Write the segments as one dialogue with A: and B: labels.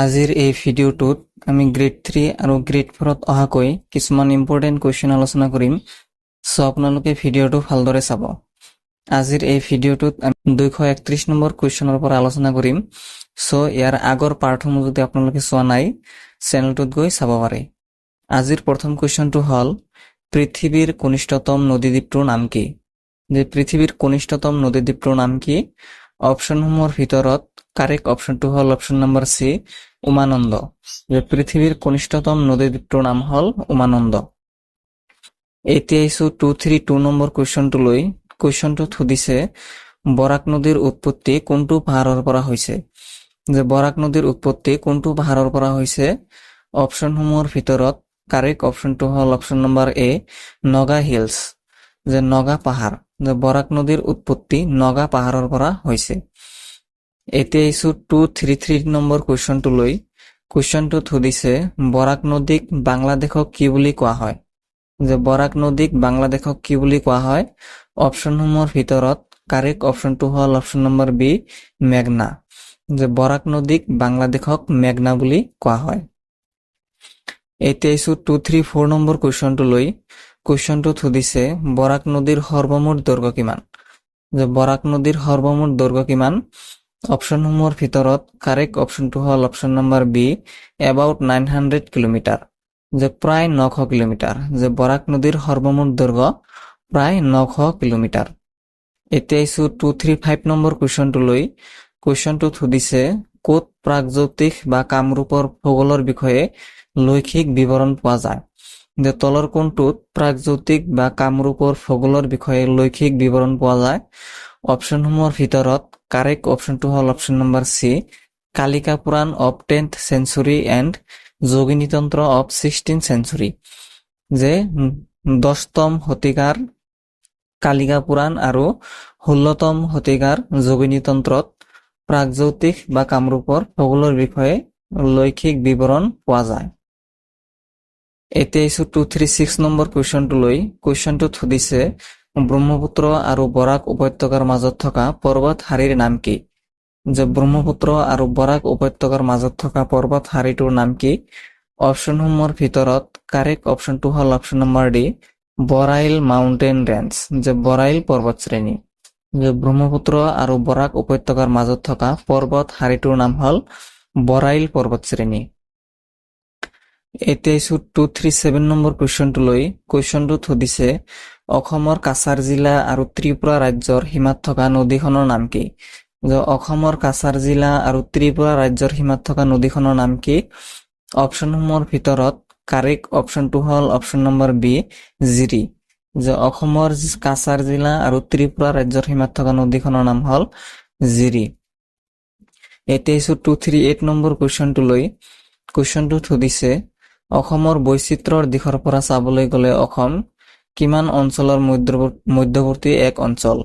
A: আজিৰ এই ভিডিঅ'টোত আমি গ্ৰেড 3 আৰু গ্ৰেড 4ত অহাকৈ কিছুমান ইম্পৰ্টেণ্ট কুৱেশ্যন আলোচনা কৰিম। সো আপোনালোকে ভিডিঅ'টো ভালদৰে চাব। আজিৰ এই ভিডিঅ'টোত আমি 231 নম্বৰ কুৱেশ্যনৰ পৰা আলোচনা কৰিম। সো ইয়াৰ আগৰ পাৰ্টসমূহ যদি আপোনালোকে চোৱা নাই চেনেলটোত গৈ চাব পাৰে। আজিৰ প্ৰথম কুৱেশ্যনটো হ'ল পৃথিৱীৰ কনিষ্ঠতম নদীদ্বীপটোৰ নাম কি? যে পৃথিৱীৰ কনিষ্ঠতম নদীদ্বীপটোৰ নাম কি? অপশ্যনসমূহৰ ভিতৰত কাৰেক্ট অপশ্যনটো হ'ল অপশ্যন নম্বৰ সি উমানন্দ। যে পৃথিৱীৰ কনিষ্ঠতম নদীদ্বীপটোৰ নাম হ'ল উমানন্দ। এতিয়া আহিছো 232 নম্বৰ কুৱেশ্যনটোলৈ। কুৱেশ্যনটোত সুধিছে বৰাক নদীৰ উৎপত্তি কোনটো পাহাৰৰ পৰা হৈছে? যে বৰাক নদীৰ উৎপত্তি কোনটো পাহাৰৰ পৰা হৈছে? অপশ্যনসমূহৰ ভিতৰত কাৰেক্ট অপশ্যনটো হ'ল অপশ্যন নম্বৰ এ নগা হিলছ। যে নগা পাহাৰ। যে বৰাক নদীৰ উৎপত্তি নগা পাহাৰৰ পৰা হৈছে। এতিয়া আহিছো 233 নম্বৰ কুৱেশ্যনটোলৈ। কুৱেশ্যনটোত সুধিছে বৰাক নদীক বাংলাদেশক কি বুলি কোৱা হয়? যে বৰাক নদীক বাংলাদেশক কি বুলি কোৱা হয়? অপশ্যনসমূহৰ ভিতৰত কাৰেক্ট অপশ্যনটো হ'ল অপশ্যন নম্বৰ বি মেঘনা। যে বৰাক নদীক বাংলাদেশক মেঘনা বুলি কোৱা হয়। এতিয়া আহিছো 234 নম্বৰ কুৱেশ্যনটোলৈ। কুৱেশ্যনটোত সুধিছে বৰাক নদীৰ সৰ্বমুঠ দৈৰ্ঘ্য কিমান? যে বৰাক নদীৰ সৰ্বমুঠ দৈৰ্ঘ্য কিমান? অপশ্যনসমূহৰ ভিতৰত কাৰেক্ট অপশ্যনটো হ'ল option number B about 900 kilometre. যে প্ৰায় 900 কিলোমিটাৰ। যে বৰাক নদীৰ সৰ্বমুঠ দৈৰ্ঘ্য প্ৰায় 900 কিলোমিটাৰ। এতিয়া আহিছো 235 নম্বৰ কুৱেশ্যনটোলৈ। কুৱেশ্যনটোত সুধিছে ক'ত প্ৰাগজ্যোতিষ বা কামৰূপৰ ভূগোলৰ বিষয়ে লৈখিক বিৱৰণ পোৱা যায়? যে তলৰ কোনটোত প্ৰাগজ্যোতিষ বা কামৰূপৰ ভূগোলৰ বিষয়ে লৈখিক বিৱৰণ পোৱা যায়? অপশ্যনসমূহৰ ভিতৰত কাৰেক্ট অপশ্যনটো হ'ল option number C Kalika Purana of 10th century and Yoginitantra of 16th century। যে 10তম শতিকাৰ কালিকা পুৰাণ আৰু 16তম শতিকাৰ যোগিনীতন্ত্ৰত প্ৰাগজ্যোতিষ বা কামৰূপৰ ভূগোলৰ বিষয়ে লৈখিক বিৱৰণ পোৱা যায়। এতিয়া আহিছো 236 নম্বৰ কুৱেশ্যনটোলৈ। কুৱেশ্যনটোত সুধিছে ব্ৰহ্মপুত্ৰ আৰু বৰাক উপত্যকাৰ মাজত থকা পৰ্বত শাৰীৰ নাম কি? যে ব্ৰহ্মপুত্ৰ আৰু বৰাক উপত্যকাৰ মাজত থকা পৰ্বত শাৰীটোৰ নাম কি? অপশ্যনসমূহৰ ভিতৰত কাৰেক্ট অপশ্যনটো হ'ল option number D Barail mountain range. যে বৰাইল পৰ্বত শ্ৰেণী। যে ব্ৰহ্মপুত্ৰ আৰু বৰাক উপত্যকাৰ মাজত থকা পৰ্বত শাৰীটোৰ নাম হ'ল বৰাইল পৰ্বত শ্ৰেণী। এতিয়া আহিছো 237 নম্বৰ কুৱেশ্যনটোলৈ। কুৱেশ্যনটোত সুধিছে অসমৰ কাছাৰ জিলা আৰু ত্ৰিপুৰা ৰাজ্যৰ সীমাত থকা নদীখনৰ নাম কি? যে অসমৰ কাছাৰ জিলা আৰু ত্ৰিপুৰা ৰাজ্যৰ সীমাত থকা নদীখনৰ নাম কি? অপশ্যনসমূহৰ ভিতৰত কাৰেক্ট অপশ্যনটো হ'ল অপশ্যন নম্বৰ বি জিৰি। যে অসমৰ কাছাৰ জিলা আৰু ত্ৰিপুৰা ৰাজ্যৰ সীমাত থকা নদীখনৰ নাম হ'ল জিৰি। এতিয়া আহিছো 238 নম্বৰ কুৱেশ্যনটোলৈ। কুৱেশ্যনটোত সুধিছে অসমৰ বৈচিত্ৰ্যৰ দিশৰ পৰা চাবলৈ গ'লে অসম কিমান অঞ্চলৰ মধ্যৱৰ্তী এক অঞ্চল?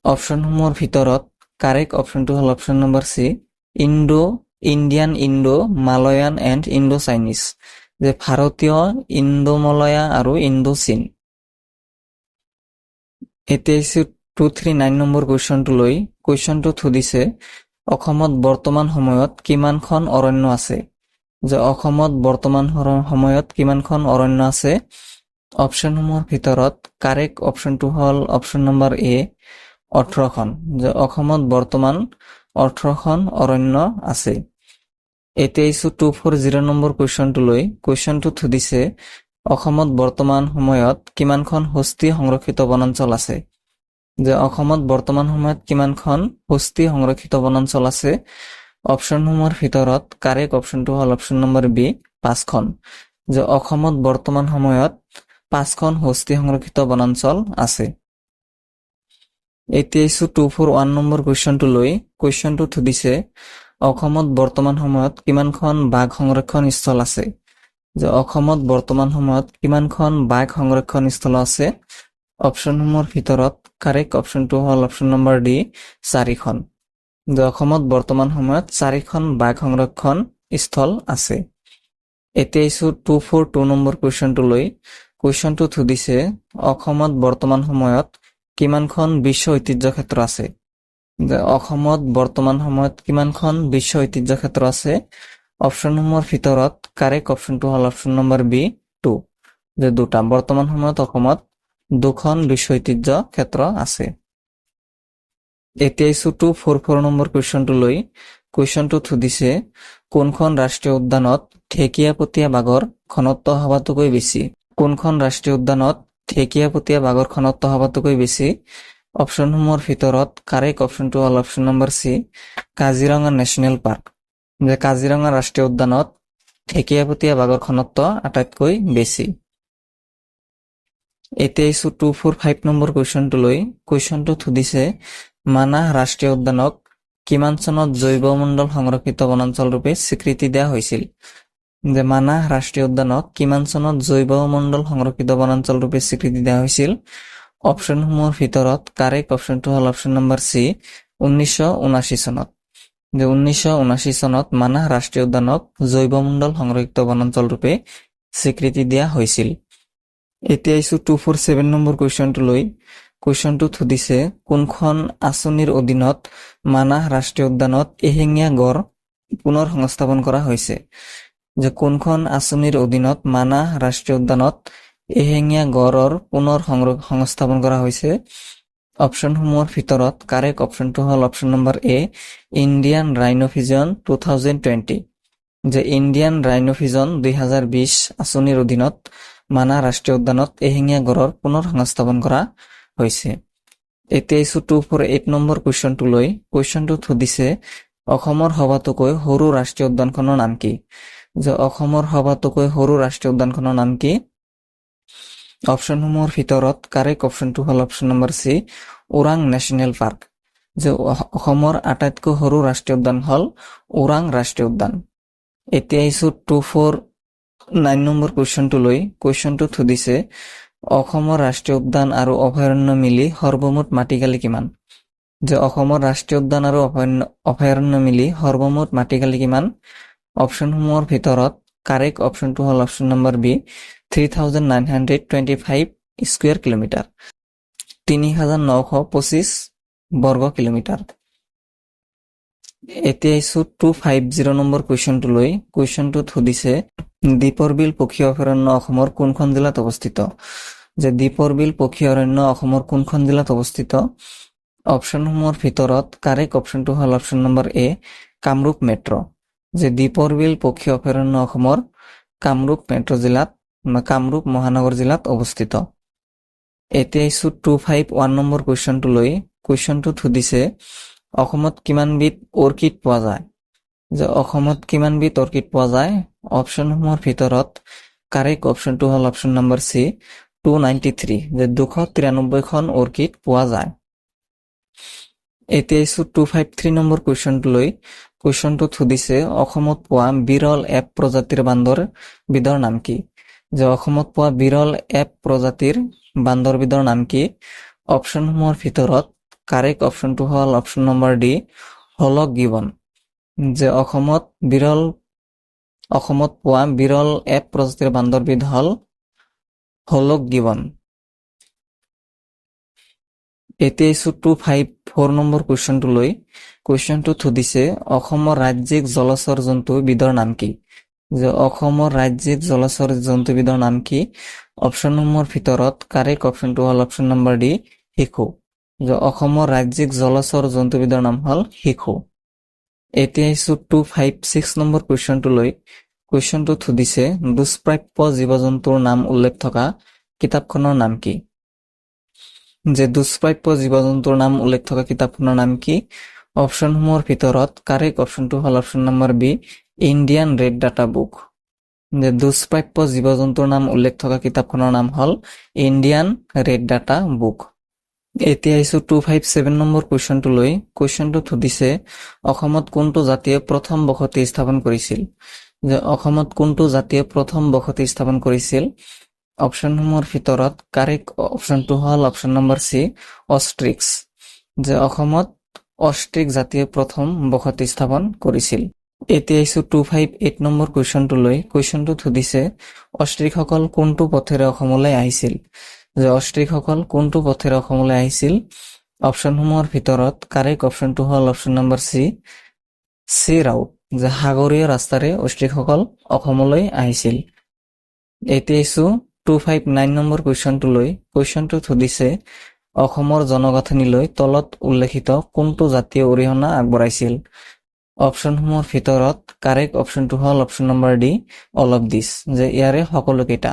A: অপশ্যনসমূহৰ ভিতৰত কাৰেক্ট অপশ্যনটো হ'ল option number C Indian Indo Malayan and Indo Chinese. যে ভাৰতীয় ইণ্ডো মলয়া আৰু ইণ্ডো চীন। এতিয়া আহিছো 239 নম্বৰ কুৱেশ্যনটোলৈ। কুৱেশ্যনটোত সুধিছে অসমত বৰ্তমান সময়ত কিমানখন অৰণ্য আছে? যে অসমত বৰ্তমান সময়ত কিমানখন অৰণ্য আছে? অপশ্যনসমূহৰ ভিতৰত কাৰেক্ট অপশ্যনটো হ'ল অপশ্যন নম্বৰ এ 18খন। যে অসমত বৰ্তমান 18খন অৰণ্য আছে। এতিয়া আহিছো 240 নম্বৰ কুৱেশ্যনটোলৈ। কুৱেশ্যনটোত সুধিছে অসমত বৰ্তমান সময়ত কিমানখন হস্তি সংৰক্ষিত বনাঞ্চল আছে? যে অসমত বৰ্তমান সময়ত কিমানখন হস্তি সংৰক্ষিত বনাঞ্চল আছে? অপশ্যনসমূহৰ ভিতৰত কাৰেক্ট অপশ্যনটো হ'ল অপশ্যন নম্বৰ বি 5খন। যে অসমত বৰ্তমান সময়ত 5খন হস্তি সংৰক্ষিত বনাঞ্চল আছে। এতিয়া আহিছো 241 নম্বৰ কুৱেশ্যনটোলৈ। কুৱেশ্যনটোত সুধিছে অসমত বৰ্তমান সময়ত কিমানখন বাঘ সংৰক্ষণ স্থল আছে? যে অসমত বৰ্তমান সময়ত কিমানখন বাঘ সংৰক্ষণ স্থল আছে? অপশ্যনসমূহৰ ভিতৰত কাৰেক্ট অপশ্যনটো হ'ল অপশ্যন নম্বৰ ডি 4খন। যে অসমত বৰ্তমান সময়ত 4খন বাঘ সংৰক্ষণ স্থল আছে। এতিয়া আহিছো 242 নম্বৰ কুৱেশ্যনটোলৈ। কুৱেশ্যনটোত সুধিছে অসমত বৰ্তমান সময়ত কিমানখন বিশ্ব ঐতিহ্য ক্ষেত্ৰ আছে? যে অসমত বৰ্তমান সময়ত কিমানখন বিশ্ব ঐতিহ্য ক্ষেত্ৰ আছে? অপশ্যনসমূহৰ ভিতৰত কাৰেক্ট অপশ্যনটো হ'ল অপশ্যন নম্বৰ বি 2, যে দুটা। বৰ্তমান সময়ত অসমত দুখন বিশ্ব ঐতিহ্য ক্ষেত্ৰ আছে। এতিয়া আহিছো 244 নম্বৰ কুৱেশ্যনটো লৈ। কুৱেশ্যনটোত সুধিছে কোনখন ৰাষ্ট্ৰীয় উদ্যানত ঢেকীয়াপতীয়া বাঘৰ ঘনত্ব সবাতোকৈ বেছি? কোনখন ৰাষ্ট্ৰীয় উদ্যানত ঢেকীয়াপতীয়া বাঘৰ ঘনত্ব সবাতোকৈ বেছি? অপশ্যনসমূহৰ ভিতৰত কাৰেক্ট অপশ্যনটো হ'ল option number C, Kaziranga national park. যে কাজিৰঙা ৰাষ্ট্ৰীয় উদ্যানত ঢেকীয়াপতীয়া বাঘৰ ঘনত্ব আটাইতকৈ বেছি। এতিয়া আহিছো 245 নম্বৰ কুৱেশ্যনটো লৈ। কুৱেশ্যনটোত সুধিছে মানাহ ৰাষ্ট্ৰীয় উদ্যানক কিমান চনত জৈৱমণ্ডল সংৰক্ষিত বনাঞ্চল ৰূপে স্বীকৃতি দিয়া হৈছিল? যে মানাহ ৰাষ্ট্ৰীয় উদ্যানক কিমান চনত জৈৱমণ্ডল সংৰক্ষিত বনাঞ্চল ৰূপে স্বীকৃতি দিয়া হৈছিল? অপশ্যনসমূহৰ ভিতৰত কাৰেক্ট অপশ্যনটো হ'ল অপশ্যন নম্বৰ চি, 1979 চনত। যে 1979 চনত মানাহ ৰাষ্ট্ৰীয় উদ্যানক জৈৱমণ্ডল সংৰক্ষিত বনাঞ্চল ৰূপে স্বীকৃতি দিয়া হৈছিল। এতিয়া আহিছো 247 নম্বৰ কুৱেশ্যনটো লৈ। কুৱেশ্যনটোত সুধিছে কোনখন আঁচনিৰ অধীনত মানাহ ৰাষ্ট্ৰীয় উদ্যানত এশিঙীয়া গড় পুনৰ সংস্থাপন কৰা হৈছে? যে কোনখন আঁচনিৰ অধীনত মানাহ ৰাষ্ট্ৰীয় উদ্যানত এশিঙীয়া গড়ৰ পুনৰ সংস্থাপন কৰা হৈছে? অপশ্যনসমূহৰ ভিতৰত কাৰেক্ট অপশ্যনটো হ'ল অপশ্যন নম্বৰ এ, ইণ্ডিয়ান ৰাইনো ভিজন 2020। যে ইণ্ডিয়ান ৰাইনো ভিজন 2020 আঁচনিৰ অধীনত মানাহ ৰাষ্ট্ৰীয় উদ্যানত এশিঙীয়া গড়ৰ পুনৰ সংস্থাপন কৰা হৈছে। এতিয়া আহিছো 248 নম্বৰ কুৱেশ্যনটো লৈ। কুৱেশ্যনটোত সুধিছে অসমৰ সবাতোকৈ সৰু ৰাষ্ট্ৰীয় উদ্যানখনৰ নাম কি? যে অসমৰ সবাতোকৈ সৰু ৰাষ্ট্ৰীয় উদ্যানখনৰ নাম কি? অপশ্যনসমূহৰ ভিতৰত কাৰেক্ট অপশ্যনটো হ'ল option number C, Orang national park. যে অসমৰ আটাইতকৈ সৰু ৰাষ্ট্ৰীয় উদ্যান হ'ল ওৰাং ৰাষ্ট্ৰীয় উদ্যান। এতিয়া আহিছো 249 নম্বৰ কুৱেশ্যনটো লৈ। কুৱেশ্যনটোত সুধিছে অসমৰ ৰাষ্ট্ৰীয় উদ্যান আৰু অভয়াৰণ্য মিলি সৰ্বমুঠ মাটিকালি কিমান? যে অসমৰ ৰাষ্ট্ৰীয় উদ্যান আৰু অভয়াৰণ্য মিলি সৰ্বমুঠ মাটিকালি কিমান? অপশ্যনসমূহৰ ভিতৰত কাৰেক্ট অপশ্যনটো হ'ল option number B, 3925 square kilometre, 3925 বৰ্গ কিলোমিটাৰ। এতিয়া আহিছো 250 নম্বৰ কুৱেশ্যনটো লৈ। কুৱেশ্যনটোত সুধিছে দীপৰ বিল পক্ষী অভয়াৰণ্য অসমৰ কোনখন জিলাত অৱস্থিত? যে দীপৰ বিল পক্ষী অৰণ্য অসমৰ কোনখন জিলাত অৱস্থিত? অপশ্যনসমূহৰ ভিতৰত কাৰেক্ট অপশ্যনটো হ'ল অপশ্যন নম্বৰ এ, কামৰূপ মেট্ৰ'। যে দীপৰ বিল পক্ষী অভয়াৰণ্য অসমৰ কামৰূপ মেট্ৰ' জিলাত কামৰূপ মহানগৰ জিলাত অৱস্থিত। এতিয়া আহিছো 251 নম্বৰ কুৱেশ্যনটো লৈ। কুৱেশ্যনটোত সুধিছে অসমত কিমানবিধ অৰ্কিড পোৱা যায়? যে অসমত কিমানবিধ অৰ্কিড পোৱা যায়? অপশ্যনসমূহৰ ভিতৰত কাৰেক্ট অপশ্যনটো হ'ল অপশ্যন নম্বৰ চি, 293। যে 293খন অৰ্কিড পোৱা যায়। এতিয়া আহিছো 253 নম্বৰ কুৱেশ্যনটো লৈ। কুৱেশ্যনটোত সুধিছে অসমত পোৱা বিৰল এপ প্ৰজাতিৰ বান্দৰ বিধৰ নাম কি? যে অসমত পোৱা বিৰল এপ প্ৰজাতিৰ বান্দৰবিধৰ নাম কি? অপশ্যনসমূহৰ ভিতৰত কাৰেক্ট অপশ্যনটো হ'ল অপশ্যন নম্বৰ ডি, হলক গিবন। যে অসমত পোৱা বিৰল এপ প্ৰজাতিৰ বান্দৰবিধ হ'ল হলক গিবন। এতিয়া আহিছো 254 নম্বৰ কুৱেশ্যনটো লৈ। কুৱেশ্যনটোত সুধিছে অসমৰ ৰাজ্যিক জলচৰ জন্তু বিধৰ নাম কি? যে অসমৰ ৰাজ্যিক জলচৰ জন্তুবিধৰ নাম কি? অপশ্যনসমূহৰ ভিতৰত কাৰেক্ট অপশ্যনটো হ'ল অপশ্যন নম্বৰ ডি, শিশু। যে অসমৰ ৰাজ্যিক জলচৰ জন্তুবিধৰ নাম হ'ল শিশু। এতিয়া আহিছো 256 নম্বৰ কুৱেশ্যনটো লৈ। কুৱেশ্যনটোত সুধিছে দুষ্প্ৰাপ্য জীৱ জন্তুৰ নাম উল্লেখ থকা কিতাপখনৰ নাম কি? যে দুষ্প্ৰাপ্য জীৱ জন্তুৰ নাম উল্লেখ থকা কিতাপখনৰ নাম কি? অপশ্যনসমূহৰ ভিতৰত কাৰেক্ট অপশ্যনটো হ'ল option number B, Indian red data book. যে দুষ্প্ৰাপ্য জীৱ জন্তুৰ নাম উল্লেখ থকা কিতাপখনৰ নাম হ'ল ইণ্ডিয়ান ৰেড ডাটা বুক। এতিয়া আহিছো 257 নম্বৰ কুৱেশ্যনটো লৈ। কুৱেশ্যনটোত সুধিছে অসমত কোনটো জাতিয়ে প্ৰথম বসতি স্থাপন কৰিছিল? যে অসমত কোনটো জাতিয়ে প্ৰথম বসতি স্থাপন কৰিছিল? অপশ্যনসমূহৰ ভিতৰত কাৰেক্ট অপশ্যনটো হ'ল অপশ্যন নম্বৰ চি, অষ্ট্ৰিক্স। যে অসমত অষ্ট্ৰিক জাতিয়ে প্ৰথম বসতি স্থাপন কৰিছিল। এতিয়া আহিছো 258 নম্বৰ কুৱেশ্যনটো লৈ। কুৱেশ্যনটোত সুধিছে অষ্ট্ৰিকসকল কোনটো পথেৰে অসমলৈ আহিছিল? যে অষ্ট্ৰিকসকল কোনটো পথেৰে অসমলৈ আহিছিল? অপশ্যনসমূহৰ ভিতৰত কাৰেক্ট অপশ্যনটো হ'ল অপশ্যন নম্বৰ চি ৰাউট, যে সাগৰীয় ৰাস্তাৰে অষ্ট্ৰিকসকল অসমলৈ আহিছিল। এতিয়া আহিছো 259 নম্বৰ কুৱেশ্যনটোলৈ। কুৱেশ্যনটোত সুধিছে অসমৰ জনগাঁথনিলৈ তলত উল্লেখিত কোনটো জাতীয় অৰিহণা আগবঢ়াইছিল? অপশ্যনসমূহৰ ভিতৰত কাৰেক্ট অপশ্যনটো হ'ল option number D, all of this, যে ইয়াৰে সকলোকেইটা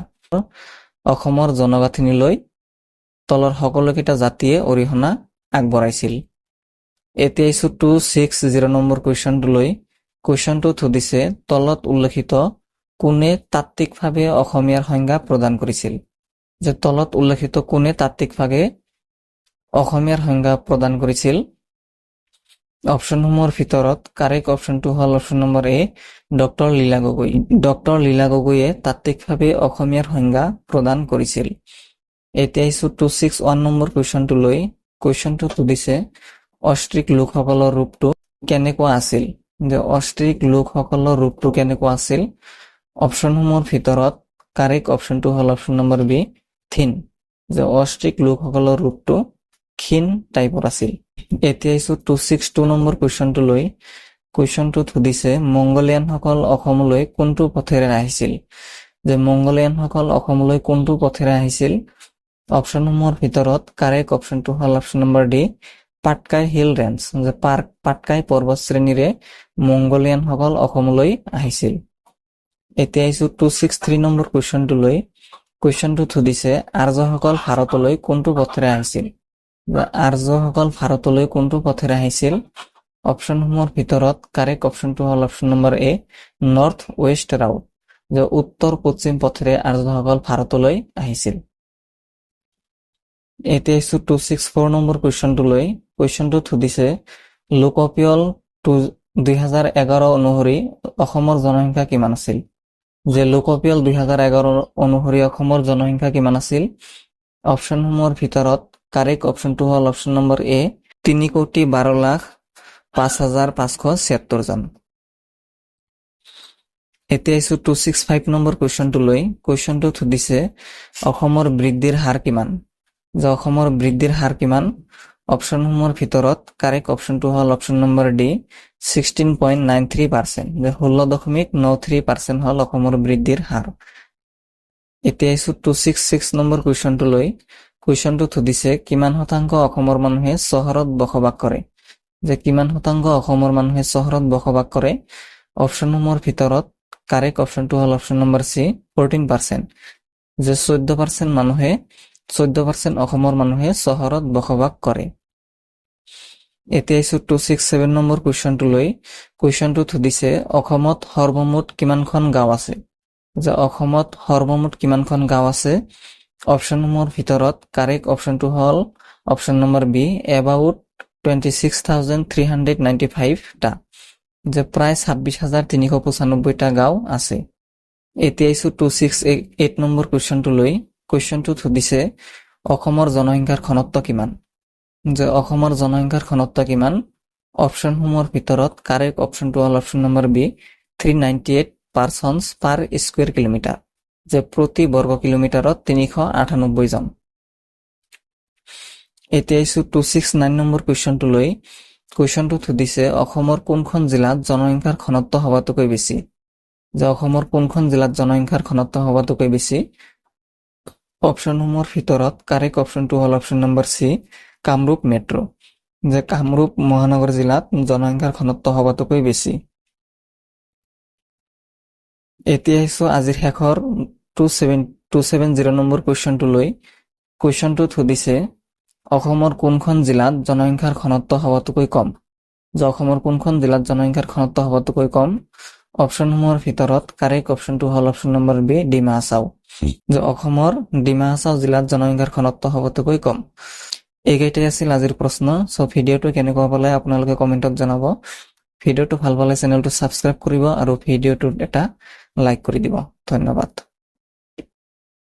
A: অসমৰ জনগাঁথনিলৈ তলৰ সকলোকেইটা জাতিয়ে অৰিহণা আগবঢ়াইছিল। এতিয়া আহিছো 260 নম্বৰ কুৱেশ্যনটোলৈ। কুৱেশ্যনটোত সুধিছে তলত উল্লেখিত কোনে তাত্ত্বিকভাৱে অসমীয়াৰ সংজ্ঞা প্ৰদান কৰিছিল? যে তলত উল্লেখিত কোনে তাত্ত্বিকভাৱে অসমীয়াৰ সংজ্ঞা প্ৰদান কৰিছিল? অপশ্যনসমূহৰ ভিতৰত কাৰেক্ট অপশ্যনটো হ'ল অপশ্যন নম্বৰ এ, ডক্টৰ লীলা গগৈ। ডক্টৰ লীলা গগৈয়ে তাত্ত্বিকভাৱে অসমীয়াৰ সংজ্ঞা প্ৰদান কৰিছিল। এতিয়া আহিছো 261 নম্বৰ কুৱেশ্যনটোলৈ। কুৱেশ্যনটোত সুধিছে অষ্ট্ৰিক লোকসকলৰ ৰূপটো কেনেকুৱা আছিল? যে অষ্ট্ৰিক লোকসকলৰ ৰূপটো কেনেকুৱা আছিল? অপশ্যনসমূহৰ ভিতৰত কাৰেক্ট অপশ্যনটো হ'ল অপশ্যন নম্বৰ বি, থিন, যে অষ্ট্ৰিক লোকসকলৰ ৰূপটো ক্ষীণ টাইপৰ আছিল। এতিয়া আহিছো 262 নম্বৰ কুৱেশ্যনটোলৈ। কুৱেশ্যনটোত সুধিছে মংগোলিয়ানসকল অসমলৈ কোনটো পথেৰে আহিছিল? যে মংগোলিয়ানসকল অসমলৈ কোনটো পথেৰে আহিছিল? অপশ্যনসমূহৰ ভিতৰত কাৰেক্ট অপশ্যনটো হ'ল option number D, Patkai hill range, যে পাটকাই পৰ্বত শ্ৰেণীৰে মংগোলিয়ানসকল অসমলৈ আহিছিল। এতিয়া আহিছো 263 নম্বৰ কুৱেশ্যনটোলৈ। কুৱেশ্যনটোত সুধিছে আৰ্যসকল ভাৰতলৈ কোনটো পথেৰে আহিছিল? আৰ্যসকল ভাৰতলৈ কোনটো পথেৰে আহিছিল? অপশ্যনসমূহৰ ভিতৰত কাৰেক্ট অপশ্যনটো হ'ল অপশ্যন নম্বৰ এ, নৰ্থ ৱেষ্ট ৰাউট, যে উত্তৰ পশ্চিম পথেৰে আৰ্যসকল ভাৰতলৈ আহিছিল। এতিয়া আহিছো 264 নম্বৰ কুৱেশ্যনটোলৈ। কুৱেশ্যনটোত সুধিছে লোকপিয়ল 2011 অনুসৰি অসমৰ জনসংখ্যা কিমান আছিল? যে লোকপিয়ল 2011 অনুসৰি অসমৰ জনসংখ্যা কিমান আছিল? অপশ্যনসমূহৰ ভিতৰত কাৰেক্ট অপশ্যনটো হ'ল অপশ্যন নম্বৰ এ, 3,12,05,576 জন। এতিয়া আহিছো 265 নম্বৰ কুৱেশ্যনটোলৈ। কুৱেশ্যনটোত সুধিছে অসমৰ বৃদ্ধিৰ হাৰ কিমান? যে অসমৰ বৃদ্ধিৰ হাৰ কিমান? অপশ্যনসমূহৰ ভিতৰত কাৰেক্ট অপশ্যনটো হ'ল অপশ্যন নম্বৰ ডি, 16.93%, যে 16.93% হ'ল অসমৰ বৃদ্ধিৰ হাৰ। এতিয়া আহিছো 266 নম্বৰ কুৱেশ্যনটোলৈ। কুৱেশ্যনটোত সুধিছে কিমান শতাংশ অসমৰ মানুহে চহৰত বসবাস কৰে? যে কিমান শতাংশ অসমৰ মানুহে চহৰত বসবাস কৰে? অপশ্যনসমূহৰ ভিতৰত কাৰেক্ট অপশ্যনটো হ'ল অপশ্যন নম্বৰ চি, 14%, যে 14% অসমৰ মানুহে চহৰত বসবাস কৰে। এতিয়া আহিছো 267 নম্বৰ কুৱেশ্যনটোলৈ। কুৱেশ্যনটোত সুধিছে অসমত সৰ্বমুঠ কিমানখন গাঁও আছে? যে অসমত সৰ্বমুঠ কিমানখন গাঁও আছে? অপশ্যনসমূহৰ ভিতৰত কাৰেক্ট অপশ্যনটো হ'ল অপশ্যন নম্বৰ বি, এবাউট 26,395টা, যে প্ৰায় 26,395টা গাঁও আছে। এতিয়া আহিছো 268 নম্বৰ কুৱেশ্যনটোলৈ। কুৱেশ্যনটোত সুধিছে অসমৰ জনসংখ্যাৰ ঘনত্ব কিমান? যে অসমৰ জনসংখ্যাৰ ঘনত্ব কিমান? অপশ্যনসমূহৰ ভিতৰত কাৰেক্ট অপশ্যনটো হ'ল অপশ্যন নম্বৰ বি, 398 পাৰ্চনছ পাৰ স্কুৱেৰ কিলোমিটাৰ, যে প্ৰতি বৰ্গ কিলোমিটাৰত 398 জন। এতিয়া আহিছো 269 নম্বৰ কুৱেশ্যনটোলৈ। কুৱেশ্যনটোত সুধিছে অসমৰ কোনখন জিলাত জনসংখ্যাৰ ঘনত্ব সবাতোকৈ বেছি? যে অসমৰ কোনখন জিলাত জনসংখ্যাৰ ঘনত্ব সবাতোকৈ বেছি? অপশ্যনসমূহৰ ভিতৰত কাৰেক্ট অপশ্যনটো হ'ল option number C, Kamrup metro', যে কামৰূপ মহানগৰ জিলাত জনসংখ্যাৰ ঘনত্ব সবাতোকৈ বেছি। এতিয়া আহিছো আজিৰ শেষৰ 270 নম্বৰ কুৱেশ্যনটোলৈ। কুৱেশ্যনটোত সুধিছে অসমৰ কোনখন জিলাত জনসংখ্যাৰ ঘনত্ব সবাতোকৈ কম? যে অসমৰ কোনখন জিলাত জনসংখ্যাৰ ঘনত্ব সবাতোকৈ কম? অপশ্যনসমূহৰ ভিতৰত কাৰেক্ট অপশ্যনটো হ'ল option number B, Dima Hasao, যে অসমৰ ডিমা হাছাও জিলাত জনসংখ্যাৰ ঘনত্ব সবাতোকৈ কম। এইকেইটাই আছিল আজিৰ প্ৰশ্ন। ভিডিঅ'টো কেনেকুৱা পালে আপোনালোকে কমেণ্টত জনাব। ভিডিঅ'টো ভাল পালে চেনেলটো ছাবস্ক্ৰাইব কৰিব আৰু ভিডিঅ'টোত এটা লাইক কৰি দিব। ধন্যবাদ।